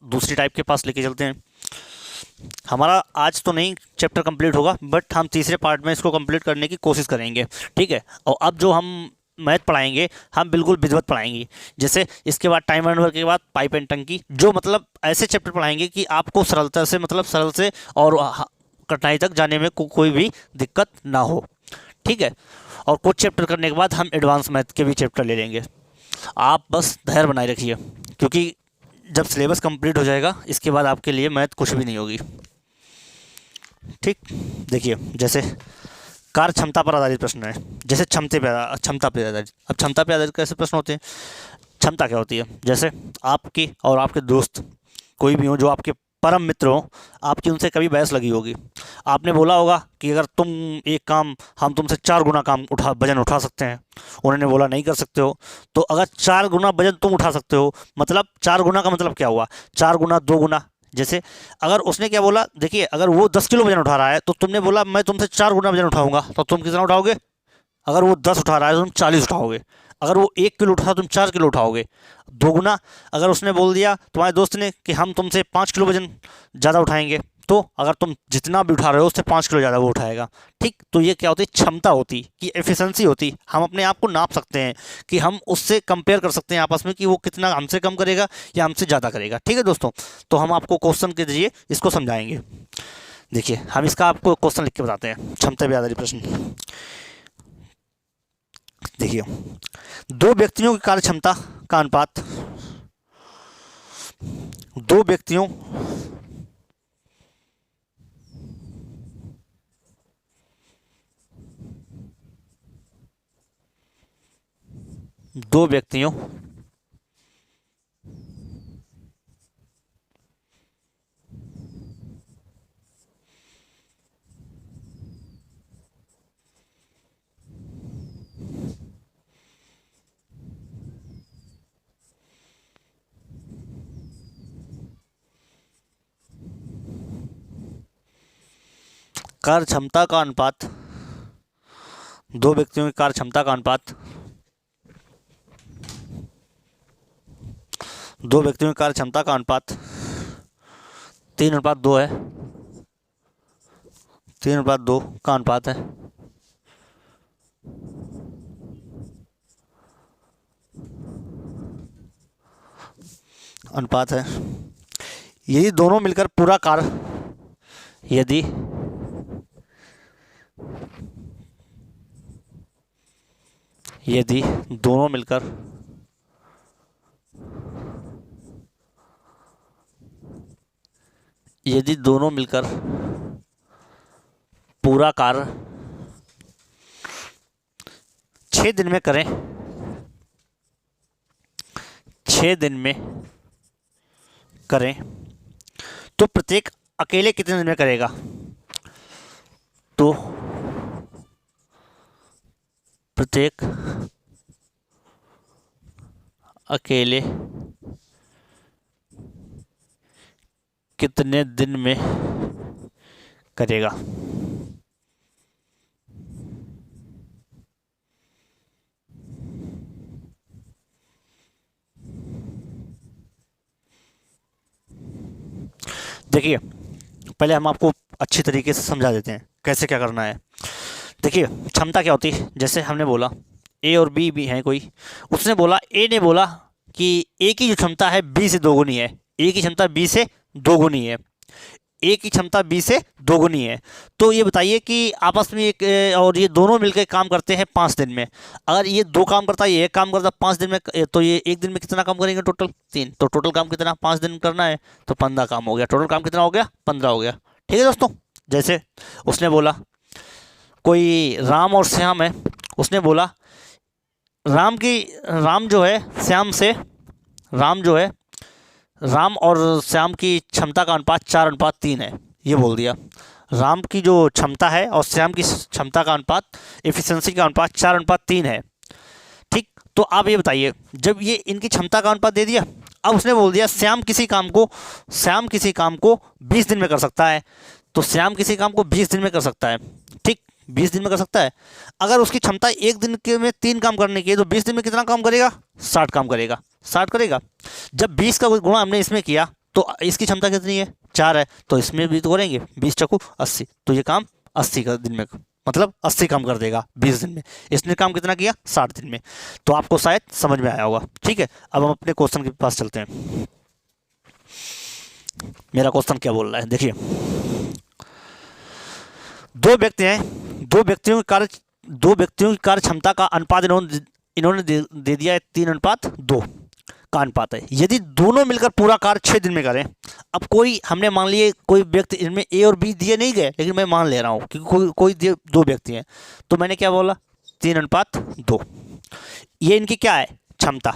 दूसरी टाइप के पास लेके चलते हैं। हमारा आज तो नहीं चैप्टर कंप्लीट होगा, बट हम तीसरे पार्ट में इसको कंप्लीट करने की कोशिश करेंगे। ठीक है, और अब जो हम मैथ पढ़ाएंगे, हम बिल्कुल विधिवत पढ़ाएंगे। जैसे इसके बाद टाइम एंड वर्क के बाद पाइप एंड टंकी, जो मतलब ऐसे चैप्टर पढ़ाएंगे कि आपको सरलता से, मतलब सरल से और कठिनाई तक जाने में कोई भी दिक्कत ना हो। ठीक है, और कुछ चैप्टर करने के बाद हम एडवांस मैथ के भी चैप्टर ले लेंगे। आप बस धैर्य बनाए रखिए, क्योंकि जब सिलेबस कंप्लीट हो जाएगा, इसके बाद आपके लिए मैथ कुछ भी नहीं होगी। ठीक, देखिए, जैसे कार्य क्षमता पर आधारित प्रश्न है। जैसे क्षमता पे आधारित। अब क्षमता पे आधारित कैसे प्रश्न होते हैं? क्षमता क्या होती है? जैसे आपकी और आपके दोस्त कोई भी हो, जो आपके परम मित्र हो, आपकी उनसे कभी बहस लगी होगी। आपने बोला होगा कि अगर तुम एक काम, हम तुमसे 4 गुना काम वजन उठा सकते हैं। उन्होंने बोला नहीं कर सकते हो। तो अगर 4 गुना वजन तुम उठा सकते हो, मतलब 4 गुना का मतलब क्या हुआ? 4 गुना 2 गुना। जैसे अगर उसने क्या बोला, देखिए, अगर वो 10 किलो वजन उठा रहा है, तो तुमने बोला मैं तुमसे 4 गुना वजन उठाऊंगा, तो तुम कितना उठाओगे? अगर वो 10 उठा रहा है तो तुम 40 उठाओगे। अगर वो 1 किलो उठा, तुम 4 किलो उठाओगे। 2 गुना। अगर उसने बोल दिया, तुम्हारे दोस्त ने, कि हम तुमसे 5 किलो वजन ज़्यादा उठाएंगे, तो अगर तुम जितना भी उठा रहे हो उससे 5 किलो ज़्यादा वो उठाएगा। ठीक, तो ये क्या होती है? क्षमता होती कि एफिशिएंसी होती। हम अपने आप को नाप सकते हैं, कि हम उससे कंपेयर कर सकते हैं आपस में, कि वो कितना हमसे कम करेगा या हमसे ज़्यादा करेगा। ठीक है दोस्तों, तो हम आपको क्वेश्चन के जरिए इसको समझाएंगे। देखिए, हम इसका आपको क्वेश्चन लिख के बताते हैं, क्षमता पे आधारित प्रश्न। देखिए, 2 व्यक्तियों की कार्य क्षमता का अनुपात, 2 व्यक्तियों दो व्यक्तियों कार्य क्षमता का अनुपात, 2 व्यक्तियों की कार्य क्षमता का अनुपात, 2 व्यक्तियों की कार्य क्षमता का अनुपात 3:2 है। 3:2 का अनुपात है। अनुपात है। यदि दोनों मिलकर पूरा कार्य, यदि यदि दोनों मिलकर यदि दोनों मिलकर पूरा कार्य 6 दिन में करें, 6 दिन में करें, तो प्रत्येक अकेले कितने दिन में करेगा? तो प्रत्येक अकेले कितने दिन में करेगा? देखिए पहले हम आपको अच्छी तरीके से समझा देते हैं कैसे क्या करना है। देखिए क्षमता क्या होती है, जैसे हमने बोला ए और बी भी हैं कोई, उसने बोला, ए ने बोला कि ए की जो क्षमता है बी से दोगुनी है, ए की क्षमता बी से दोगुनी है, ए की क्षमता बी से दोगुनी है। तो ये बताइए कि आपस में एक और ये दोनों मिलकर काम करते हैं 5 दिन में। अगर ये 2 काम करता है, ये 1 काम करता है 5 दिन में, तो ये 1 दिन में कितना काम करेंगे? टोटल 3। तो टोटल काम कितना 5 दिन करना है, तो 15 काम हो गया। टोटल काम कितना हो गया? 15 हो गया। ठीक है दोस्तों। जैसे उसने बोला कोई राम और श्याम है, उसने बोला राम जो है श्याम से, राम जो है राम और श्याम की क्षमता का अनुपात 4:3 है, ये बोल दिया। राम की जो क्षमता है और श्याम की क्षमता का अनुपात, एफिशिएंसी का अनुपात 4:3 है। ठीक, तो आप ये बताइए, जब ये इनकी क्षमता का अनुपात दे दिया, अब उसने बोल दिया श्याम किसी काम को 20 दिन में कर सकता है। तो श्याम किसी काम को 20 दिन में कर सकता है। ठीक, 20 दिन में कर सकता है। अगर उसकी क्षमता 1 दिन के में 3 काम करने की है, तो 20 दिन में कितना काम करेगा? 60 काम करेगा। 60 करेगा। जब 20 का गुणा हमने इसमें किया, तो इसकी क्षमता कितनी है? 4 है, तो इसमें भी तो करेंगे 20 चक्कू 80, तो ये काम 80 का दिन में, मतलब 80 काम कर देगा 20 दिन में। इसने काम कितना किया? 60 दिन में। तो आपको शायद समझ में आया होगा। ठीक है, अब हम अपने क्वेश्चन के पास चलते हैं। मेरा क्वेश्चन क्या बोल रहा है, देखिए। 2 व्यक्ति हैं, 2 व्यक्तियों की कार्य क्षमता का अनुपात इन्होंने दे दिया है 3:2 का अनुपात है। यदि दोनों मिलकर पूरा कार्य 6 दिन में करें, अब कोई हमने मान लिए कोई व्यक्ति, इनमें ए और बी दिए नहीं गए, लेकिन मैं मान ले रहा हूँ क्योंकि कोई 2 व्यक्ति हैं, तो मैंने क्या बोला? 3:2। ये इनकी क्या है? क्षमता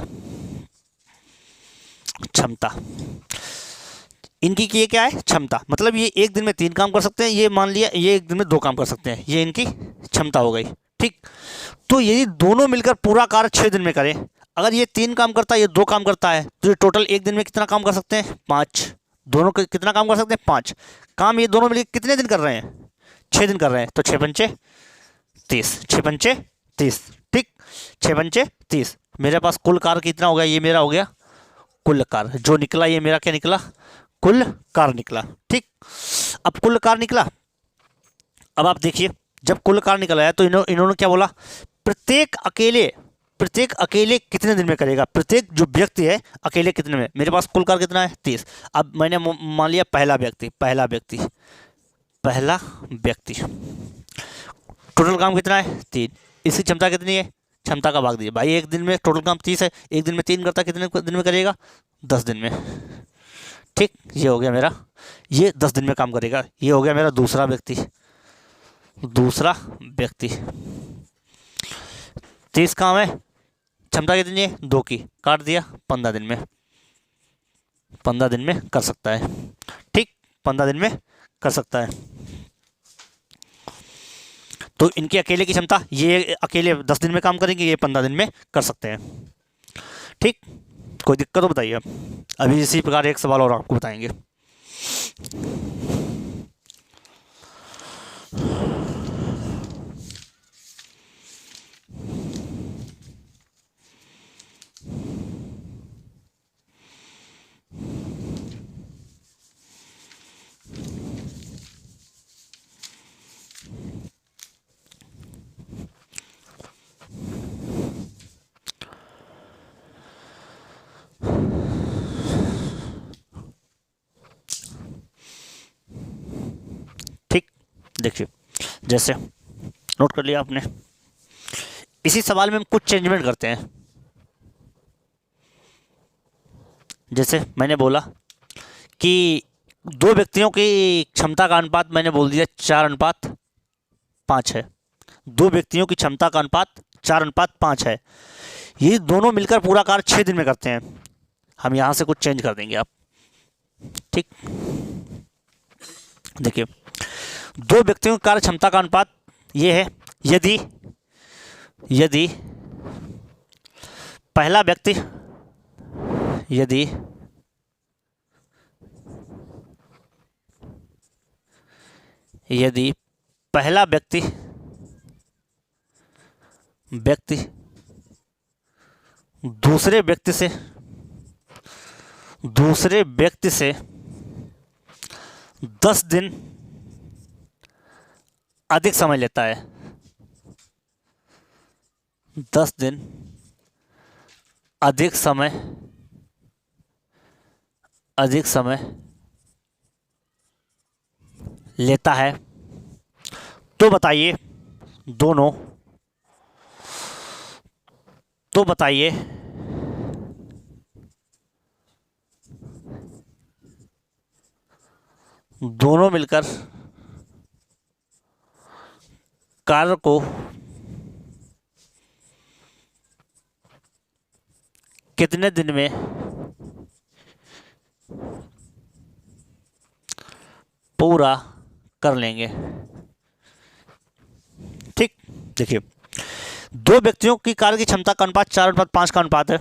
इनकी ये क्या है? क्षमता। मतलब ये 1 दिन में 3 काम कर सकते हैं, ये मान लिया ये 1 दिन में 2 काम कर सकते हैं, ये इनकी क्षमता हो गई। ठीक, तो यदि दोनों मिलकर पूरा कार्य 6 दिन में करें, अगर ये 3 काम करता है, ये 2 काम करता है, तो ये टोटल 1 दिन में कितना काम कर सकते हैं? 5। दोनों कितना काम कर सकते हैं? 5 काम। ये दोनों मिलकर कितने दिन कर रहे हैं? 6 दिन कर रहे हैं। तो 6 पंचे 30, 6 पंचे 30। ठीक, 6 पंचे 30। मेरे पास कुल कार्य कितना हो गया? ये मेरा हो गया कुल कार्य। जो निकला ये मेरा क्या निकला? कुल कार्य निकला। ठीक, अब कुल कार्य निकला। अब आप देखिए, जब कुल कार्य निकला है, तो इन्होंने क्या बोला? प्रत्येक अकेले कितने दिन में करेगा? प्रत्येक जो व्यक्ति है अकेले कितने में? मेरे पास कुल कार्य कितना है? 30। अब मैंने मान लिया पहला व्यक्ति टोटल काम कितना है? 3। इसकी क्षमता कितनी है? क्षमता का भाग दिया भाई, 1 दिन में टोटल काम 30 है, 1 दिन में 3 करता, कितने दिन में करेगा? 10 दिन में। ठीक, ये हो गया मेरा, ये 10 दिन में काम करेगा। ये हो गया मेरा दूसरा व्यक्ति। 30 काम है, क्षमता कितनी है? 2 की, काट दिया 15 दिन में। 15 दिन में कर सकता है। ठीक, 15 दिन में कर सकता है। तो इनके अकेले की क्षमता, ये अकेले 10 दिन में काम करेंगे, ये 15 दिन में कर सकते हैं। ठीक, कोई दिक्कत हो बताइए। अभी इसी प्रकार एक सवाल और आपको बताएंगे। देखिए, जैसे नोट कर लिया आपने। इसी सवाल में हम कुछ चेंजमेंट करते हैं। जैसे मैंने बोला कि 2 व्यक्तियों की क्षमता का अनुपात मैंने बोल दिया 4:5 है। 2 व्यक्तियों की क्षमता का अनुपात 4:5 है। ये दोनों मिलकर पूरा कार्य 6 दिन में करते हैं। हम यहाँ से कुछ चेंज कर देंगे आप। ठीक, देखिए, 2 व्यक्तियों की कार्य क्षमता का अनुपात ये है, यदि पहला व्यक्ति दूसरे व्यक्ति से 10 दिन अधिक समय लेता है, 10 दिन अधिक समय लेता है, तो बताइए दोनों, तो बताइए दोनों मिलकर कार्य को कितने दिन में पूरा कर लेंगे। ठीक, देखिए, दो व्यक्तियों की कार्य की क्षमता का अनुपात 4:5 का अनुपात है।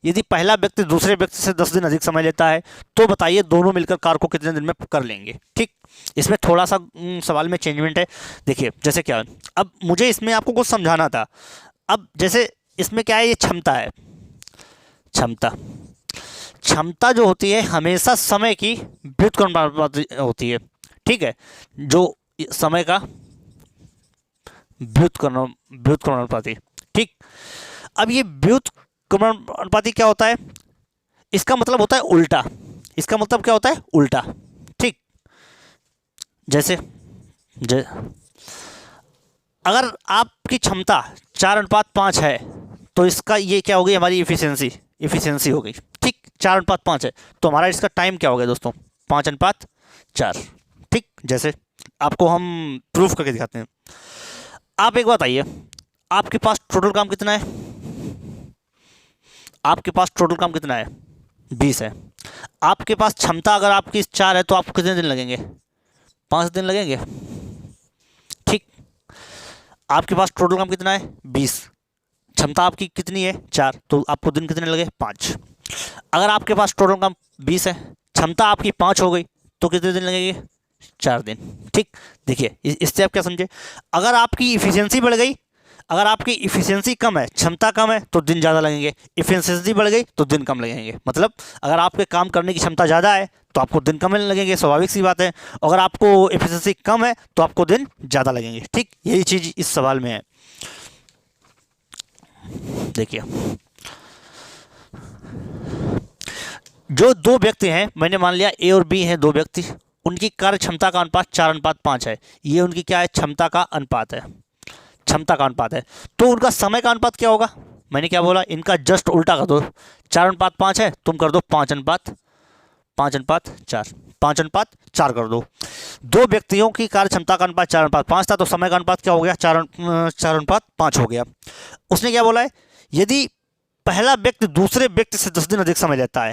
यदि पहला व्यक्ति दूसरे व्यक्ति से 10 दिन अधिक समय लेता है, तो बताइए दोनों मिलकर कार्य को कितने दिन में कर लेंगे। ठीक, इसमें थोड़ा सा सवाल में चेंजमेंट है। देखिए जैसे क्या है, अब मुझे इसमें आपको कुछ समझाना था। अब जैसे इसमें क्या है, ये क्षमता है, क्षमता जो होती है हमेशा समय की व्युत्क्रमानुपाती होती है। ठीक है, जो समय का व्युत्क्रमानुपाती। ठीक, अब ये व्युत्क्रमानुपाती क्या होता है, इसका मतलब होता है उल्टा, इसका मतलब क्या होता है, उल्टा। ठीक, जैसे अगर आपकी क्षमता 4:5 है, तो इसका ये क्या होगी, हमारी इफिशियंसी हो गई। ठीक, 4:5 है, तो हमारा इसका टाइम क्या हो गया दोस्तों, 5:4। ठीक, जैसे आपको हम प्रूफ करके दिखाते हैं। आप एक बात आइए, आपके पास टोटल काम कितना है, आपके पास टोटल काम कितना है, 20 है। आपके पास क्षमता अगर आपकी 4 है, तो आपको कितने दिन लगेंगे, 5 दिन लगेंगे। ठीक, आपके पास टोटल काम कितना है, 20, क्षमता आपकी कितनी है, 4, तो आपको दिन कितने लगे, 5। अगर आपके पास टोटल काम 20 है, क्षमता आपकी 5 हो गई, तो कितने दिन लगेंगे, 4 दिन। ठीक, देखिए इससे आप क्या समझे, अगर आपकी इफिशियंसी बढ़ गई, अगर आपकी इफिशियंसी कम है, क्षमता कम है, तो दिन ज़्यादा लगेंगे, इफिशियंसी बढ़ गई तो दिन कम लगेंगे। मतलब अगर आपके काम करने की क्षमता ज़्यादा है, तो आपको दिन कम लगेंगे, स्वाभाविक सी बात है। अगर आपको इफिशियंसी कम है, तो आपको दिन ज़्यादा लगेंगे। ठीक, यही चीज़ इस सवाल में है। देखिए, जो दो व्यक्ति हैं, मैंने मान लिया ए और बी हैं दो व्यक्ति, उनकी कार्य क्षमता का अनुपात 4:5 है। ये उनकी क्या है, क्षमता का अनुपात है, क्षमता का अनुपात है। तो उनका समय का अनुपात क्या होगा, मैंने क्या बोला, इनका जस्ट उल्टा कर दो। 4:5 है, तुम कर दो 5:4, 5:4 कर दो। दो व्यक्तियों की कार्य क्षमता का अनुपात 4:5 था, तो समय का अनुपात क्या हो गया, 4:5 हो गया। उसने क्या बोला है, यदि पहला व्यक्ति दूसरे व्यक्ति से 10 दिन अधिक समय लेता है,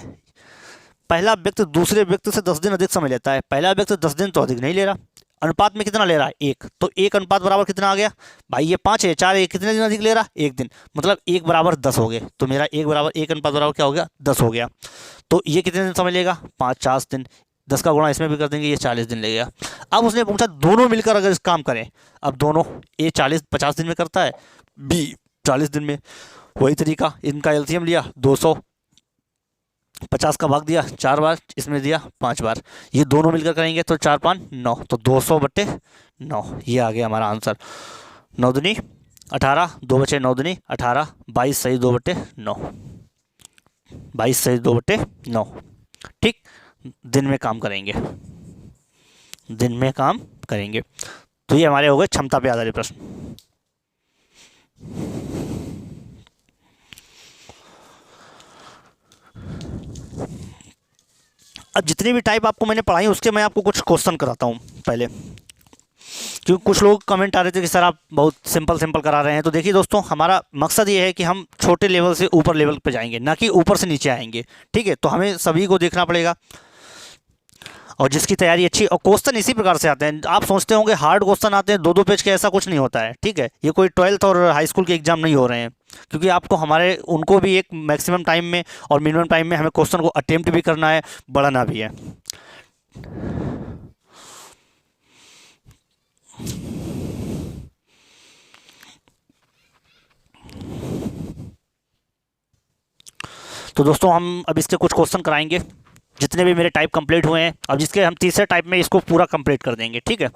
पहला व्यक्ति दूसरे व्यक्ति से 10 दिन अधिक समय लेता है, पहला व्यक्ति 10 दिन तो अधिक नहीं ले रहा, अनुपात में कितना ले रहा है, 1, तो 1 अनुपात बराबर कितना आ गया भाई, ये 5 है, 4 है, कितने दिन अधिक ले रहा, 1 दिन, मतलब 1 बराबर 10 हो गए। तो मेरा 1 अनुपात बराबर क्या हो गया, 10 हो गया। तो ये कितने दिन समय लेगा, 50 दिन, 10 का गुणा इसमें भी कर देंगे, ये 40 दिन लगेगा। अब उसने पूछा दोनों मिलकर अगर इस काम करें, अब दोनों, ए 50 दिन में करता है, बी 40 दिन में, वही तरीका, इनका एलसीएम लिया, 250 का भाग दिया 4 बार, इसमें दिया 5 बार, ये दोनों मिलकर करेंगे तो 4×5 9, तो 200/9, ये आ गया हमारा आंसर। 9 दूनी 18, 2 बचे 9 दूनी 18, 22 सही 2/9, 22 सही 2/9। ठीक, दिन में काम करेंगे, दिन में काम करेंगे। तो ये हमारे हो गए क्षमता पे आधारित प्रश्न। अब जितनी भी टाइप आपको मैंने पढ़ाई, उसके मैं आपको कुछ क्वेश्चन कराता हूँ पहले, क्योंकि कुछ लोग कमेंट आ रहे थे कि सर आप बहुत सिंपल करा रहे हैं। तो देखिए दोस्तों, हमारा मकसद ये है कि हम छोटे लेवल से ऊपर लेवल पे जाएंगे, ना कि ऊपर से नीचे आएंगे। ठीक है, तो हमें सभी को देखना पड़ेगा, और जिसकी तैयारी अच्छी, और क्वेश्चन इसी प्रकार से आते हैं। आप सोचते होंगे हार्ड क्वेश्चन आते हैं 2-2 पेज के, ऐसा कुछ नहीं होता है। ठीक है, ये कोई 12th और हाई स्कूल के एग्जाम नहीं हो रहे हैं, क्योंकि आपको हमारे उनको भी एक मैक्सिमम टाइम में और मिनिमम टाइम में हमें क्वेश्चन को अटेम्प्ट भी करना है, बढ़ाना भी है। तो दोस्तों हम अब इसके कुछ क्वेश्चन कराएंगे। जितने भी मेरे टाइप कंप्लीट हुए हैं, अब जिसके हम तीसरे टाइप में इसको पूरा कंप्लीट कर देंगे। ठीक है,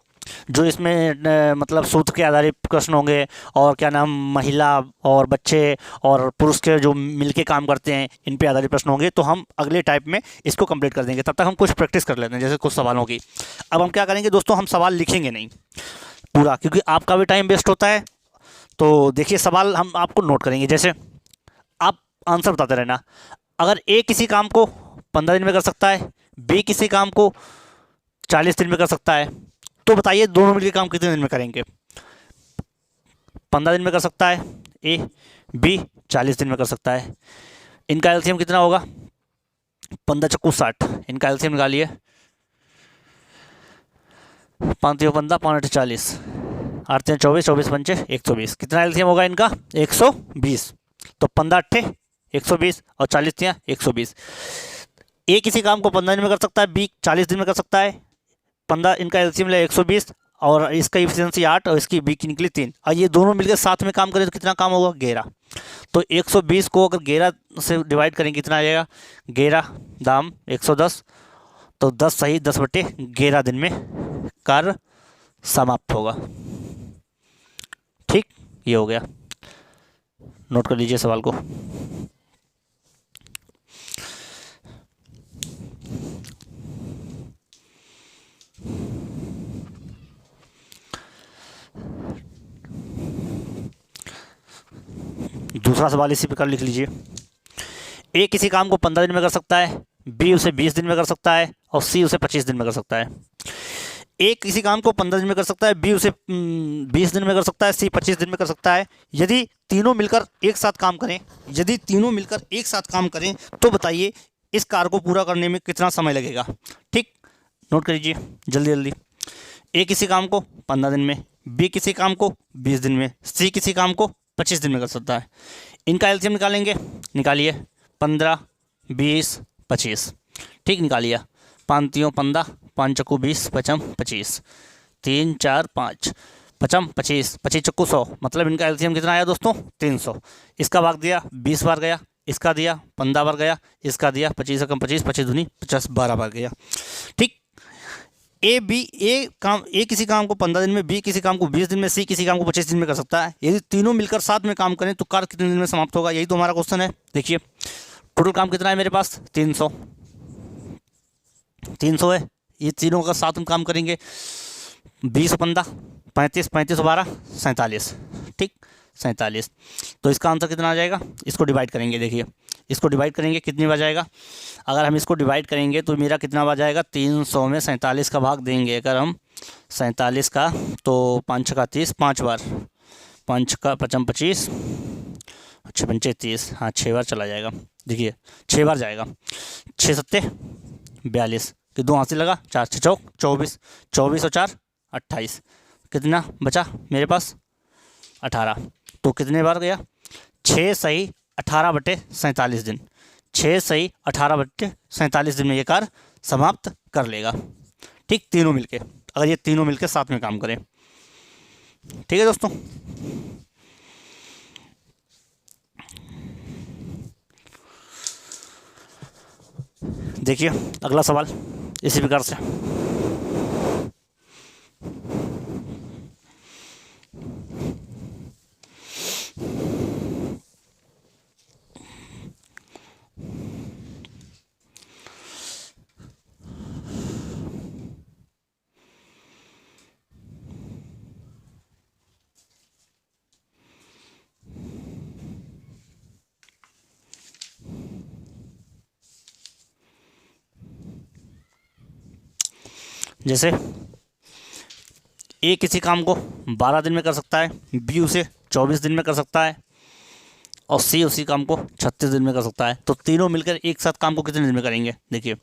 जो इसमें मतलब सूत्र के आधारित प्रश्न होंगे, और क्या नाम, महिला और बच्चे और पुरुष के जो मिलके काम करते हैं, इन पे आधारित प्रश्न होंगे, तो हम अगले टाइप में इसको कंप्लीट कर देंगे। तब तक हम कुछ प्रैक्टिस कर लेते हैं, जैसे कुछ सवालों की। अब हम क्या करेंगे दोस्तों, हम सवाल लिखेंगे नहीं पूरा, क्योंकि आपका भी टाइम वेस्ट होता है। तो देखिए, सवाल हम आपको नोट करेंगे, जैसे आप आंसर बताते रहना। अगर ए किसी काम को 15 दिन में कर सकता है, बी किसी काम को 40 दिन में कर सकता है, तो बताइए दोनों मिलकर काम कितने दिन में करेंगे। 15 दिन में कर सकता है ए, बी 40 दिन में कर सकता है। इनका एलसीएम कितना होगा, 15 चक्कू 60, इनका एलसीएम निकालिए। 5 15 5 40, 8 24, 24 पंचे 120, कितना एलसीएम होगा इनका, 120। तो 15 अट्ठे 120 और 40 दिया 120। ए किसी काम को 15 दिन में कर सकता है, बी 40 दिन में कर सकता है। 15 इनका एलसीएम ले 120, और इसका इफिशियंसी 8 और इसकी बी की निकली 3, और ये दोनों मिलकर साथ में काम करें तो कितना काम होगा, 11। तो 120 को अगर 11 से डिवाइड करेंगे कितना आ जाएगा, 11 दाम 110, तो 10 सही 10/11 दिन में कार्य समाप्त होगा। ठीक, ये हो गया, नोट कर लीजिए सवाल को। दूसरा सवाल इसी प्रकार लिख लीजिए। ए किसी काम को 15 दिन में कर सकता है, बी उसे 20 दिन में कर सकता है, और सी उसे 25 दिन में कर सकता है। ए किसी काम को 15 दिन में कर सकता है, बी उसे 20 दिन में कर सकता है, सी 25 दिन में कर सकता है। यदि तीनों मिलकर एक साथ काम करें, यदि तीनों मिलकर एक साथ काम करें, तो बताइए इस कार्य को पूरा करने में कितना समय लगेगा। ठीक, नोट कर लीजिए जल्दी जल्दी। ए किसी काम को 15 दिन में, बी किसी काम को 20 दिन में, सी किसी काम को 25 दिन में कर सकता है। इनका एलसीएम निकालेंगे, निकालिए। 15 20 25, ठीक, निकालिए। 5 15, 5 चक्कू 20, 5 25, 3 4 5, 5 25, 25 चक्कू 100, मतलब इनका एलसीएम कितना आया दोस्तों, 300। इसका भाग दिया 20 बार गया, इसका दिया 15 बार गया, इसका दिया 25 एकम 25, 25 दूनी 50, 12 बार गया। ठीक, ए किसी काम को 15 दिन में, बी किसी काम को 20 दिन में, सी किसी काम को 25 दिन में कर सकता है। यदि तीनों मिलकर साथ में काम करें तो कार्य कितने दिन में समाप्त होगा, यही तो हमारा क्वेश्चन है। देखिए टोटल काम कितना है मेरे पास, 300 है। ये तीनों का साथ में काम करेंगे, 20 15 35 35 12 47, ठीक 47। तो इसका आंसर कितना आ जाएगा, इसको डिवाइड करेंगे। देखिए इसको डिवाइड करेंगे कितनी बार जाएगा, अगर हम इसको डिवाइड करेंगे तो मेरा कितना बार जाएगा, 300 में 47 का भाग देंगे अगर हम 47 का, तो 5 का 30, 5 बार, 5 का 55 25, 6 पंचे 30, हाँ 6 बार चला जाएगा। देखिए 6 बार जाएगा, 6 सत्ते 42, कि 2 हाथ से लगा, 4 6 चौक 24, 24 और 4 28, कितना बचा मेरे पास 18। तो कितने बार गया, 6 सही 18/47 दिन, 6 सही 18/47 दिन में ये कार्य समाप्त कर लेगा। ठीक, तीनों मिलके, अगर ये तीनों मिलके साथ में काम करें। ठीक है दोस्तों, देखिए अगला सवाल इसी प्रकार से। जैसे ए किसी काम को 12 दिन में कर सकता है, बी उसे 24 दिन में कर सकता है, और सी उसी काम को 36 दिन में कर सकता है। तो तीनों मिलकर एक साथ काम को कितने दिन में करेंगे। देखिए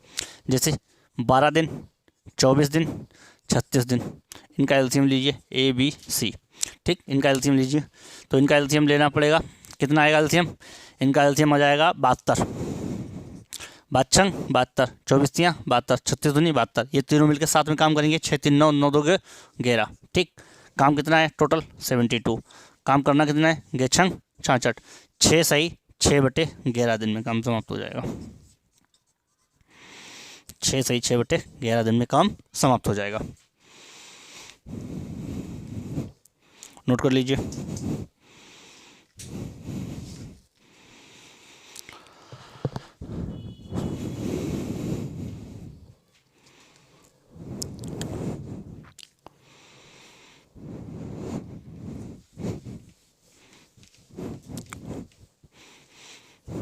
जैसे 12 दिन, 24 दिन, 36 दिन, इनका एलसीएम लीजिए ए बी सी। ठीक, इनका एलसीएम लीजिए, तो इनका एलसीएम लेना पड़ेगा, कितना आएगा एलसीएम, इनका एलसीएम आ जाएगा 72, 52 72, 24 तियाँ 72, 36 दूनी 72। ये तीनों मिलकर साथ में काम करेंगे, 6 3 9 9 2 11। ठीक, काम कितना है टोटल 72, काम करना कितना है, 6 66, 6 सही 6/11 दिन में काम समाप्त हो जाएगा। 6 सही 6/11 दिन में काम समाप्त हो जाएगा। नोट कर लीजिए।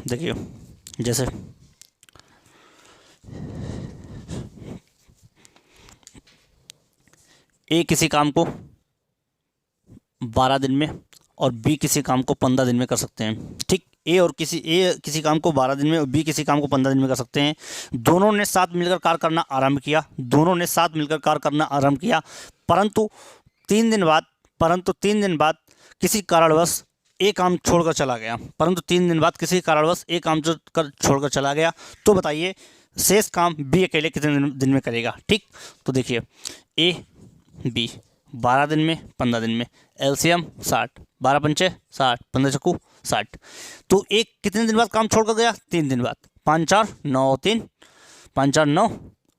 देखिए जैसे ए किसी काम को 12 दिन में और बी किसी काम को 15 दिन में कर सकते हैं। ठीक, ए किसी काम को 12 दिन में और बी किसी काम को 15 दिन में कर सकते हैं। दोनों ने साथ मिलकर कार्य करना आरंभ किया, परंतु 3 दिन बाद किसी कारणवश एक काम छोड़कर चला गया। तो बताइए शेष काम बी अकेले कितने दिन में करेगा। ठीक, तो देखिए ए बी 12 दिन में 15 दिन में, एलसीएम 60, 12 पंचे 60, 15 चक्कू 60। तो एक कितने दिन बाद काम छोड़कर गया? 3 दिन बाद। 5 4 9 3, 5 4 9।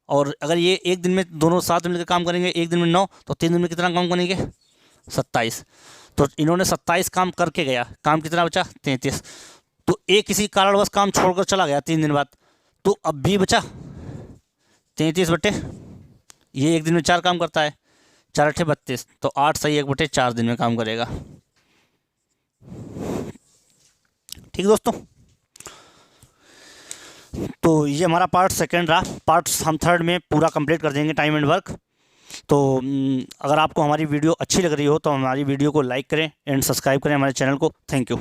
और अगर ये एक दिन में दोनों साथ मिलकर काम करेंगे, एक दिन में 9, तो 3 दिन में कितना काम करेंगे? 27। तो इन्होंने 27 काम करके गया, काम कितना बचा? 33। तो ए किसी कारणवश काम छोड़कर चला गया 3 दिन बाद, तो अब बी बचा 33 बटे, ये एक दिन में 4 काम करता है, 4 8 32, तो 8 सही 1/4 दिन में काम करेगा। ठीक दोस्तों, तो ये हमारा पार्ट सेकंड रहा। पार्ट हम थर्ड में पूरा कंप्लीट कर देंगे, टाइम एंड वर्क। तो अगर आपको हमारी वीडियो अच्छी लग रही हो तो हमारी वीडियो को लाइक करें एंड सब्सक्राइब करें हमारे चैनल को। Thank you.